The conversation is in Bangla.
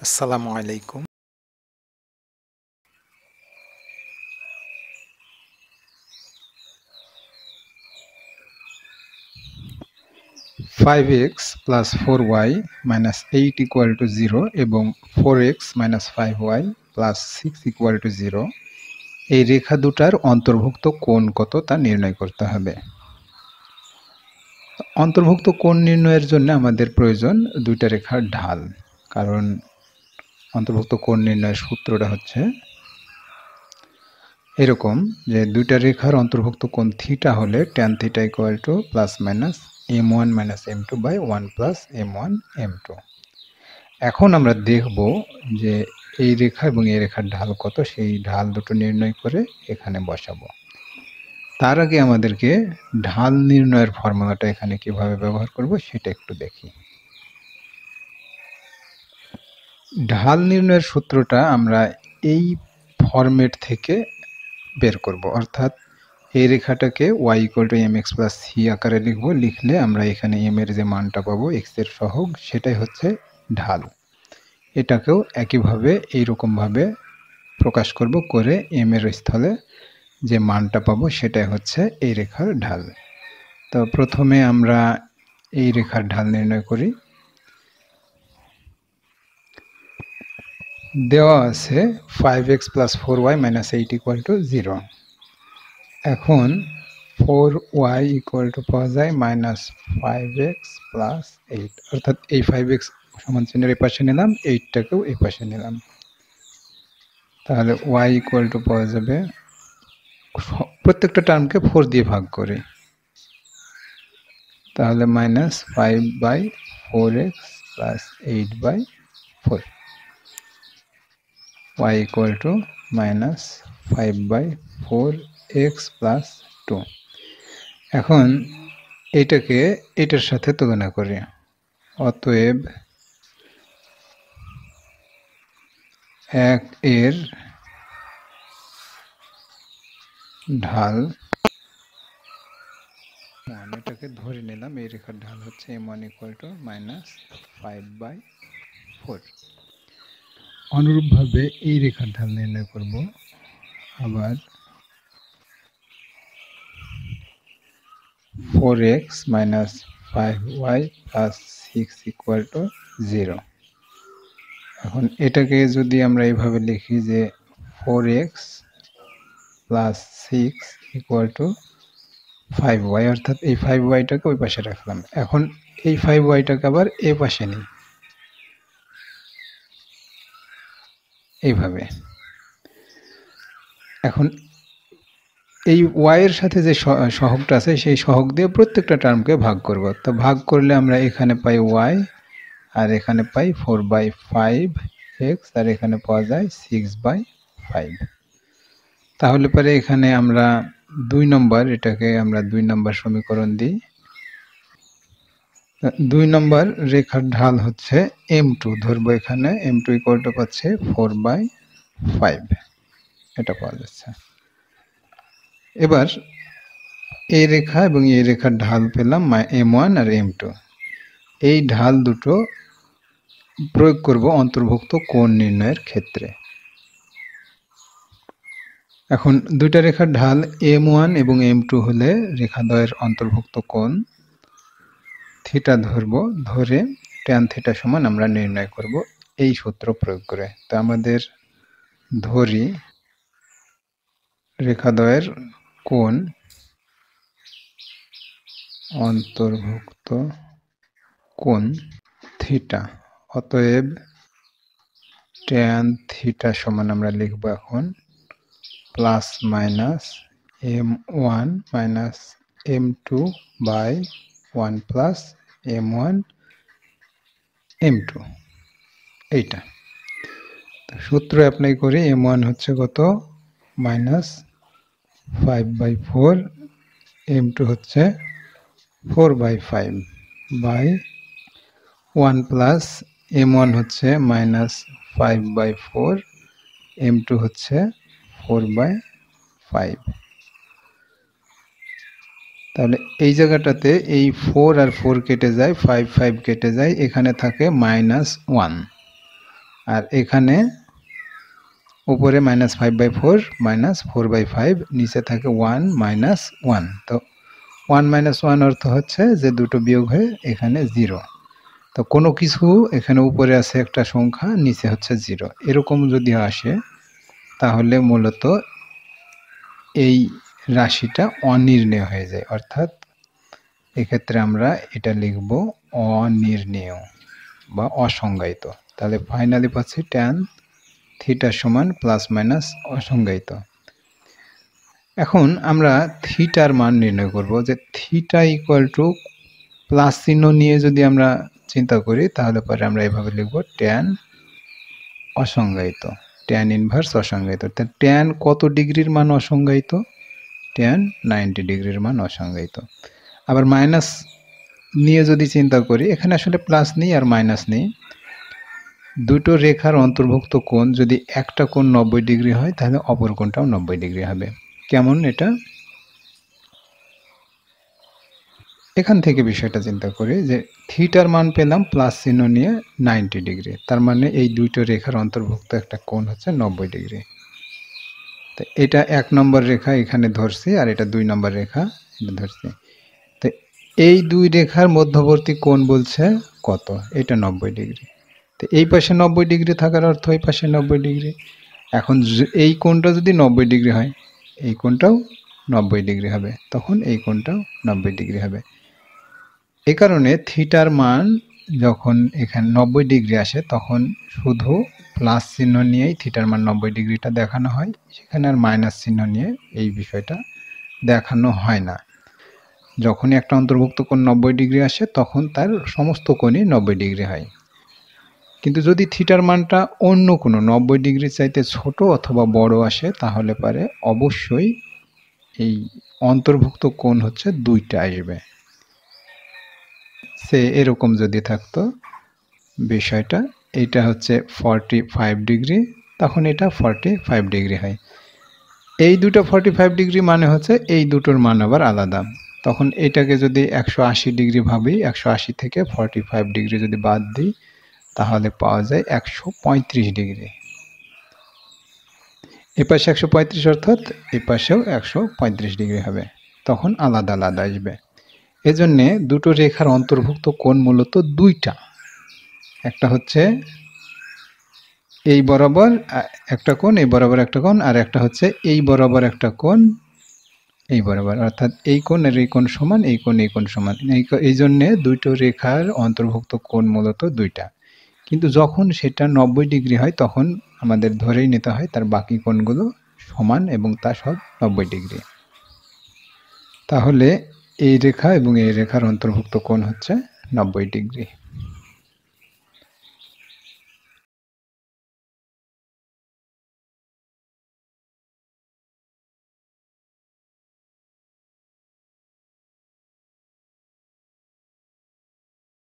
আসসালামু আলাইকুম। 5x plus 4y minus 8 equal to 0 এবং 4x minus 5y plus 6 equal to 0 এই রেখা দুটার অন্তর্ভুক্ত কোণ কত তা নির্ণয় করতে হবে। অন্তর্ভুক্ত কোণ নির্ণয়ের জন্য আমাদের প্রয়োজন দুইটা রেখার ঢাল, কারণ অন্তর্ভুক্ত কোণ নির্ণয়ের সূত্রটা হচ্ছে এরকম যে দুইটা রেখার অন্তর্ভুক্ত কোণ থিটা হলে tan theta equal to plus minus m1 minus m2 by 1 plus m1 m2। এখন আমরা দেখব যে এই রেখা এবং এই রেখার ঢাল কত, সেই ঢাল দুটো নির্ণয় করে এখানে বসাবো। তার আগে আমাদেরকে ঢাল নির্ণয়ের ফর্মুলাটা এখানে কিভাবে ব্যবহার করব সেটা একটু দেখি। ঢাল নির্ণয়ের সূত্রটা আমরা এই ফরম্যাট থেকে বের করব, অর্থাৎ এই রেখাটাকে y = mx + c আকারে লিখব। লিখলে আমরা এখানে m এর যে মানটা পাবো x এর সহগ, সেটাই হচ্ছে ঢাল। এটাকেও একইভাবে এইরকমভাবে প্রকাশ করব, করে m এর স্থলে যে মানটা পাবো সেটাই হচ্ছে এই রেখার ঢাল। তো প্রথমে আমরা এই রেখার ঢাল নির্ণয় করি। দেওয়া আছে 5x + 4y - 8 = 0। এখন 4y = পাওয়া যায় -5x + 8, অর্থাৎ এই 5x সমান চিহ্নের এই পাশে নিলাম, 8টাকেও এই পাশে নিলাম। তাহলে y = পাওয়া যাবে, প্রত্যেকটা টার্মকে 4 দিয়ে ভাগ করে, তাহলে -5/4x + 8/4, y = -5/4x + 2। এখন এটাকে এটার সাথে তুলনা করি। অতএব 1 এর ঢাল, এটাকে ধরে নিলাম, এই রেখার ঢাল হচ্ছে m1 = -5/4। অনুরূপভাবে এই রেখার ঢাল নির্ণয় করব। আবার 4x - 5y + 6 = 0। এখন এটাকে যদি আমরা এইভাবে লিখি যে 4x + 6 = 5y, অর্থাৎ এই 5yটাকে ওই পাশে রাখলাম। এখন এই 5yটাকে আবার এ পাশে নিই, এইভাবে। এখন এই y এর সাথে যে সহগটা আছে, সেই সহগ দিয়ে প্রত্যেকটা টার্মকে ভাগ করব। তো ভাগ করলে আমরা এখানে পাই y, আর এখানে পাই 4/5x, আর এখানে পাওয়া যায় 6/5। তাহলে পরে এখানে আমরা 2 নম্বর, এটাকে আমরা 2 নম্বর সমীকরণ দিই। 2 নম্বর রেখার ঢাল হচ্ছে m2 ধরবো, এখানে m2 = পাচ্ছে 4/5, এটা পাওয়া যাচ্ছে। এবার এই রেখা এবং এই রেখার ঢাল পেলাম m1 আর m2। এই ঢাল দুটো প্রয়োগ করব অন্তর্ভুক্ত কোণ নির্ণয়ের ক্ষেত্রে। এখন দুইটা রেখার ঢাল m1 এবং m2 হলে রেখাদ্বয়ের অন্তর্ভুক্ত কোণ থিটা ধরব, ধরে tan থিটা সমান আমরা নির্ণয় করব এই সূত্র প্রয়োগ করে। তো আমাদের ধরি রেখাদ্বয়ের কোণ অন্তর্ভুক্ত কোণ থিটা। অতএব tan থিটা সমান আমরা লিখব এখন +-m1 - m2/1 + m1 m2, এইটা সূত্র অ্যাপ্লাই করি। m1 হচ্ছে কত, -5/4, m2 হচ্ছে 4/5/1 প্লাস m1 হচ্ছে -5/4, m2 হচ্ছে 4/5। তাহলে এই জায়গাটাতে এই 4 আর 4 কেটে যায়, 5 কেটে যায়, এখানে থাকে -1, আর এখানে উপরে -5/4 -4/5, নিচে থাকে 1 - 1। তো 1 - 1 অর্থ হচ্ছে যে দুটো বিয়োগ হয়ে এখানে 0। তো কোনো কিছু এখানে উপরে আছে একটা সংখ্যা, নিচে হচ্ছে 0, এরকম যদি আসে তাহলে মূলত এই রাশিটা অনির্ণেয় হয়ে যায়। অর্থাৎ এক্ষেত্রে আমরা এটা লিখব অনির্ণেয় বা অসংজ্ঞায়িত। তাহলে ফাইনালি পাচ্ছি tan থিটা সমান ± অসংজ্ঞায়িত। এখন আমরা থিটার মান নির্ণয় করব, যে থিটা ইকুয়াল টু প্লাস চিহ্ন নিয়ে যদি আমরা চিন্তা করি তাহলে পরে আমরা এভাবে লিখব tan অসংজ্ঞায়িত, tan ইনভার্স অসংজ্ঞায়িত। তাহলে tan কত ডিগ্রির মান অসংজ্ঞায়িত? tan 90 ডিগ্রির মান অসংজ্ঞায়িত। আবার মাইনাস নিয়ে যদি চিন্তা করি, এখানে আসলে প্লাস নেই আর মাইনাস নেই, দুটো রেখার অন্তর্ভুক্ত কোণ যদি একটা কোণ 90 ডিগ্রি হয় তাহলে অপর কোণটাও 90 ডিগ্রি হবে। কেমন এটা? এখান থেকে বিষয়টা চিন্তা করি যে থিটার মান পেলাম প্লাস চিহ্ন নিয়ে 90 ডিগ্রি, তার মানে এই দুটো রেখার অন্তর্ভুক্ত একটা কোণ হচ্ছে 90 ডিগ্রি। তো এটা 1 নম্বর রেখা এখানে ধরছি, আর এটা 2 নম্বর রেখা এটা ধরছি। তো এই দুই রেখার মধ্যবর্তী কোণ বলছে কত? এটা 90 ডিগ্রি। তো এই পাশে 90 ডিগ্রি থাকার অর্থ এই পাশে 90 ডিগ্রি। এখন এই কোণটা যদি 90 ডিগ্রি হয়, এই কোণটাও 90 ডিগ্রি হবে, তখন এই কোণটাও 90 ডিগ্রি হবে। এ কারণে থিটার মান যখন এখানে 90 ডিগ্রি আসে তখন শুধু প্লাস চিহ্ন নিয়েই থিটার মান 90 ডিগ্রিটা দেখানো হয়, সেখানে আর মাইনাস চিহ্ন নিয়ে এই বিষয়টা দেখানো হয় না। যখনই একটা অন্তর্ভুক্ত কোণ 90 ডিগ্রি আসে তখন তার সমস্ত কোণই 90 ডিগ্রি হয়। কিন্তু যদি থিটার মানটা অন্য কোনো 90 ডিগ্রি চাইতে ছোট অথবা বড় আসে তাহলে পারে অবশ্যই এই অন্তর্ভুক্ত কোণ হচ্ছে 2টা আসবে। সে এরকম যদি থাকতো বিষয়টা, এটা হচ্ছে 45 ডিগ্রি, তখন এটা 45 ডিগ্রি হয়। এই দুটো 45 ডিগ্রি মানে হচ্ছে এই দুটোর মান আবার আলাদা। তখন এটাকে যদি 180 ডিগ্রি ভাবি, 180 থেকে 45 ডিগ্রি যদি বাদ দিই তাহলে পাওয়া যায় 135 ডিগ্রি। এপাশে 135 অর্থাৎ এপাশেও 135 ডিগ্রি হবে, তখন আলাদা আলাদা আসবে। এজন্যে দুটো রেখার অন্তর্ভুক্ত কোণ মূলত 2টা, একটা হচ্ছে এই বরাবর একটা কোণ, এই বরাবর একটা কোণ, আর একটা হচ্ছে এই বরাবর একটা কোণ, এই বরাবর, অর্থাৎ এই কোণ আর এই কোণ সমান, এই কোণ এই কোণ সমান। এই জন্যে দুটো রেখার অন্তর্ভুক্ত কোণ মূলত 2টা। কিন্তু যখন সেটা 90 ডিগ্রি হয় তখন আমাদের ধরেই নিতে হয় তার বাকি কোণগুলো সমান এবং তা সব 90 ডিগ্রি। তাহলে এই রেখা এবং এই রেখার অন্তর্ভুক্ত কোণ হচ্ছে 90 ডিগ্রি।